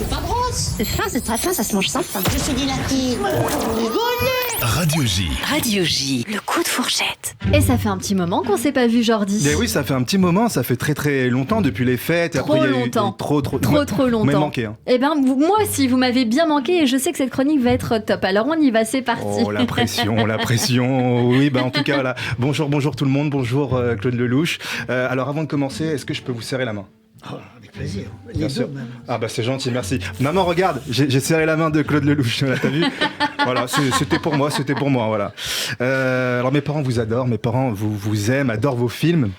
C'est pas grosse. C'est très fin, ça se mange sans fin. Je suis dilaté. Radio J. Radio J, le coup de fourchette. Et ça fait un petit moment qu'on s'est pas vu, Jordi. Mais oui, ça fait un petit moment, ça fait très très longtemps depuis les fêtes. Trop Après, il y a eu longtemps. Trop longtemps. Vous m'avez manqué. Hein. Eh ben, moi aussi, vous m'avez bien manqué et je sais que cette chronique va être top. Alors on y va, c'est parti. Oh, la pression. Oui, bah en tout cas, voilà. Bonjour tout le monde, bonjour Claude Lelouch. Alors avant de commencer, est-ce que je peux vous serrer la main ? Oh, avec plaisir. Bien sûr. Ah bah c'est gentil, merci. Maman, regarde, j'ai serré la main de Claude Lelouch, là, t'as vu ? Voilà, c'était pour moi, voilà. Alors mes parents vous adorent, mes parents vous aiment, adorent vos films.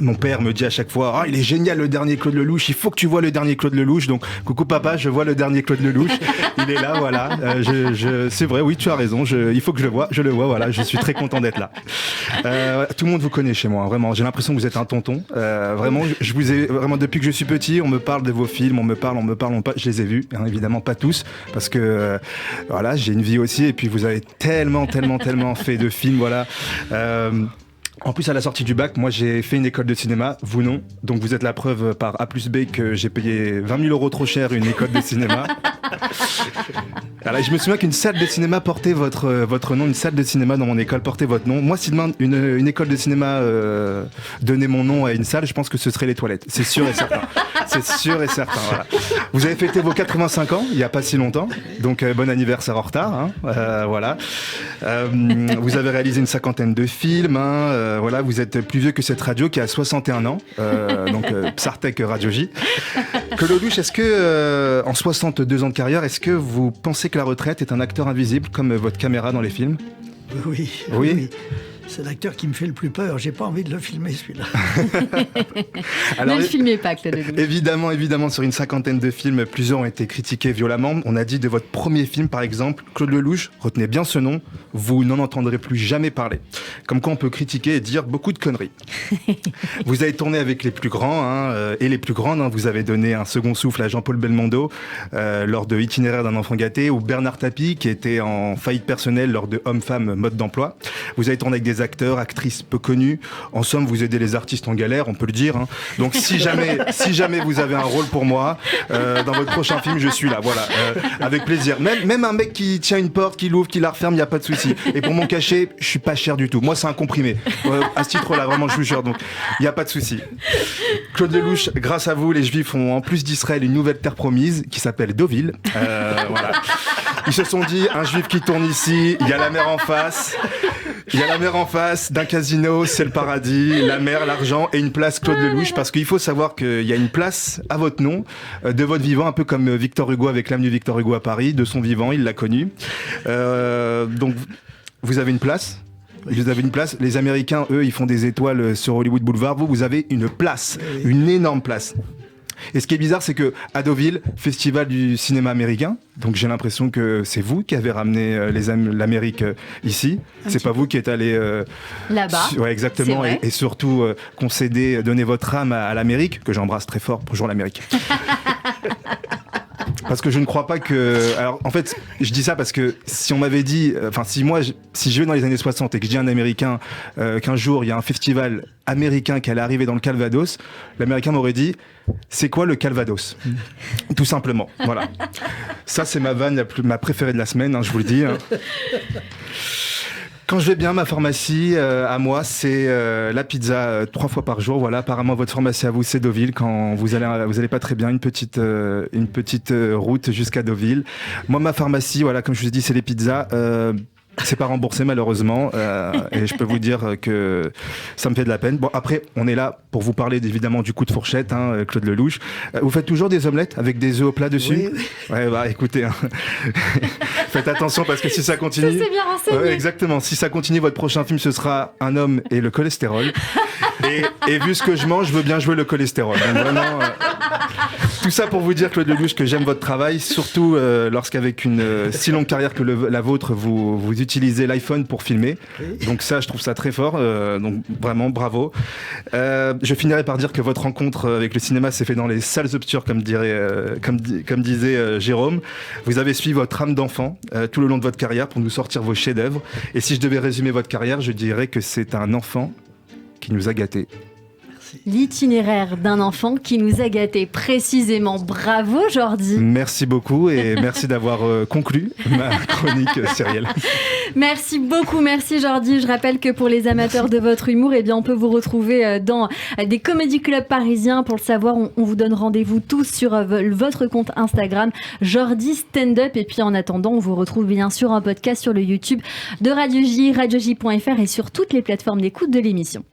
Mon père me dit à chaque fois, ah, il est génial le dernier Claude Lelouch, il faut que tu vois le dernier Claude Lelouch. Donc, coucou papa, je vois le dernier Claude Lelouch. Il est là, voilà. C'est vrai, oui, tu as raison. Il faut que je le vois, voilà. Je suis très content d'être là. Tout le monde vous connaît chez moi, vraiment. J'ai l'impression que vous êtes un tonton. Vraiment, je vous ai vraiment depuis que je suis petit, on me parle de vos films, on me parle. Je les ai vus, bien évidemment pas tous, parce que voilà, j'ai une vie aussi. Et puis vous avez tellement fait de films, voilà. En plus, à la sortie du bac, moi j'ai fait une école de cinéma, vous non. Donc vous êtes la preuve par A plus B que j'ai payé 20 000 € trop cher une école de cinéma. Alors, je me souviens qu'une salle de cinéma portait votre nom, une salle de cinéma dans mon école portait votre nom. Moi, si demain une école de cinéma donnait mon nom à une salle, je pense que ce serait les toilettes. C'est sûr et certain. Voilà. Vous avez fêté vos 85 ans il n'y a pas si longtemps, donc bon anniversaire en retard. Hein, voilà. Vous avez réalisé une 50aine de films. Voilà, vous êtes plus vieux que cette radio qui a 61 ans, donc Psartec Radio J. Claude Lelouch, est-ce que en 62 ans de carrière, est-ce que vous pensez que la retraite est un acteur invisible comme votre caméra dans les films ? Oui. C'est l'acteur qui me fait le plus peur. J'ai pas envie de le filmer, celui-là. Alors, ne le filmez pas, Claude Lelouch. Évidemment, sur une 50aine de films, plusieurs ont été critiqués violemment. On a dit de votre premier film, par exemple, Claude Lelouch, retenez bien ce nom, vous n'en entendrez plus jamais parler. Comme quoi on peut critiquer et dire beaucoup de conneries. Vous avez tourné avec les plus grands et les plus grandes. Vous avez donné un second souffle à Jean-Paul Belmondo lors de Itinéraire d'un enfant gâté, ou Bernard Tapie qui était en faillite personnelle lors de Homme-Femme Mode d'emploi. Vous avez tourné avec des acteurs, actrices peu connus. En somme, vous aidez les artistes en galère, on peut le dire. Hein. Donc, si jamais vous avez un rôle pour moi, dans votre prochain film, je suis là. Voilà, avec plaisir. Même un mec qui tient une porte, qui l'ouvre, qui la referme, il n'y a pas de souci. Et pour mon cachet, je suis pas cher du tout. Moi, c'est un comprimé. À ce titre-là, vraiment, je vous jure. Donc, il n'y a pas de souci. Claude Lelouch, grâce à vous, les Juifs ont en plus d'Israël une nouvelle terre promise qui s'appelle Deauville. Voilà. Ils se sont dit, un Juif qui tourne ici, il y a la mer en face. D'un casino, c'est le paradis, la mer, l'argent et une place Claude Lelouch, parce qu'il faut savoir qu'il y a une place à votre nom, de votre vivant, un peu comme Victor Hugo avec l'avenue Victor Hugo à Paris, de son vivant, il l'a connu. Donc, vous avez une place ? Vous avez une place. Les Américains, eux, ils font des étoiles sur Hollywood Boulevard. Vous avez une place, une énorme place. Et ce qui est bizarre, c'est que à Deauville, festival du cinéma américain, donc j'ai l'impression que c'est vous qui avez ramené l'Amérique ici. C'est pas vous qui êtes allé là-bas. Ouais, exactement. Et surtout donner votre âme à l'Amérique, que j'embrasse très fort. Bonjour l'Amérique. Parce que je ne crois pas que... Alors, en fait, je dis ça parce que si on m'avait dit... si je vais dans les années 60 et que je dis à un Américain qu'un jour, il y a un festival américain qui allait arriver dans le Calvados, l'Américain m'aurait dit, c'est quoi le Calvados ? Tout simplement, voilà. Ça, c'est ma vanne, ma préférée de la semaine, je vous le dis. Quand je vais bien, ma pharmacie à moi, c'est la pizza 3 fois par jour. Voilà, apparemment votre pharmacie à vous, c'est Deauville. Quand vous allez pas très bien, une petite route jusqu'à Deauville. Moi, ma pharmacie, voilà, comme je vous ai dit, c'est les pizzas. C'est pas remboursé malheureusement et je peux vous dire que ça me fait de la peine. Bon, après on est là pour vous parler évidemment du coup de fourchette, Claude Lelouch. Vous faites toujours des omelettes avec des œufs au plat dessus ? Oui. Ouais, bah écoutez, faites attention parce que si ça continue... Ça, c'est bien renseigné. Ouais, exactement, si ça continue, votre prochain film ce sera Un homme et le cholestérol. Et vu ce que je mange, je veux bien jouer le cholestérol. Donc vraiment... Tout ça pour vous dire, Claude Lelouch, que j'aime votre travail, surtout lorsqu'avec une si longue carrière que la vôtre, vous utilisez l'iPhone pour filmer. Oui. Donc ça, je trouve ça très fort. Donc vraiment, bravo. Je finirai par dire que votre rencontre avec le cinéma s'est fait dans les salles obscures, comme disait Jérôme. Vous avez suivi votre âme d'enfant tout le long de votre carrière pour nous sortir vos chefs-d'œuvre. Et si je devais résumer votre carrière, je dirais que c'est un enfant qui nous a gâtés. Merci. L'itinéraire d'un enfant qui nous a gâtés précisément. Bravo Jordi. Merci beaucoup et merci d'avoir conclu ma chronique sérielle. Merci beaucoup, merci Jordi. Je rappelle que pour les amateurs de votre humour, eh bien, on peut vous retrouver dans des comédie clubs parisiens. Pour le savoir, on vous donne rendez-vous tous sur votre compte Instagram, Jordi Stand Up. Et puis en attendant, on vous retrouve bien sûr en podcast sur le YouTube de Radio J, radioj.fr et sur toutes les plateformes d'écoute de l'émission.